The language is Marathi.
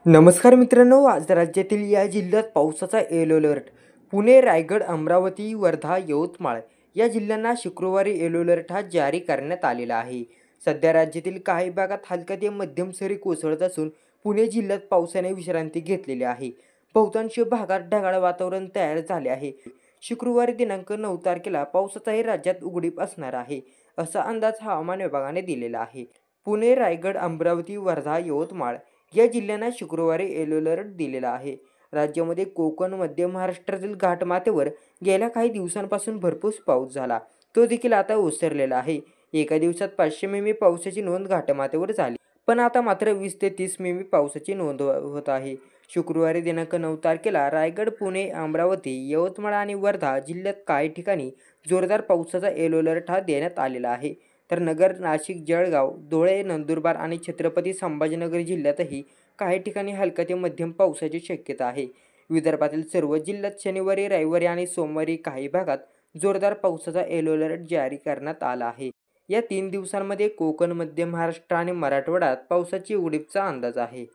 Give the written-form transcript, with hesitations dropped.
नमस्कार मित्रांनो, आज राज्यातील या जिल्ह्यात पावसाचा येलो अलर्ट. पुणे, रायगड, अमरावती, वर्धा, यवतमाळ या जिल्ह्यांना शुक्रवारी येलो अलर्ट हा जारी करण्यात आलेला आहे. सध्या राज्यातील काही भागात हलका ते मध्यम सरी कोसळत असून पुणे जिल्ह्यात पावसाने विश्रांती घेतलेली आहे. बहुतांश भागात ढगाळ वातावरण तयार झाले आहे. शुक्रवारी दिनांक 9 तारखेला पावसाचाही राज्यात उघडीप असणार आहे, असा अंदाज हवामान विभागाने दिलेला आहे. पुणे, रायगड, अमरावती, वर्धा, यवतमाळ या जिल्ह्यांना शुक्रवारी येलो अलर्ट दिलेला आहे. राज्यामध्ये कोकण, मध्य महाराष्ट्रातील घाटमाथ्यावर गेल्या काही दिवसांपासून भरपूर पाऊस झाला. तो देखील आता ओसरलेला आहे. एका दिवसात 500 मिमी पावसाची नोंद घाटमाथ्यावर झाली. पण आता मात्र 20 ते 30 मिमी पावसाची नोंद होत आहे. शुक्रवारी दिनांक 9 तारखेला रायगड, पुणे, अमरावती, यवतमाळ आणि वर्धा जिल्ह्यात काही ठिकाणी जोरदार पावसाचा येलो अलर्ट हा देण्यात आलेला आहे. तर नगर, नाशिक, जळगाव, धुळे, नंदुरबार आणि छत्रपती संभाजीनगर जिल्ह्यातही काही ठिकाणी हलका ते मध्यम पावसाची शक्यता आहे. विदर्भातील सर्व जिल्ह्यात शनिवारी, रविवारी आणि सोमवारी काही भागात जोरदार पावसाचा येलो अलर्ट जारी करण्यात आला आहे. या 3 दिवसांमध्ये कोकण, मध्य महाराष्ट्र आणि मराठवाड्यात पावसाची उघडीपचा अंदाज आहे.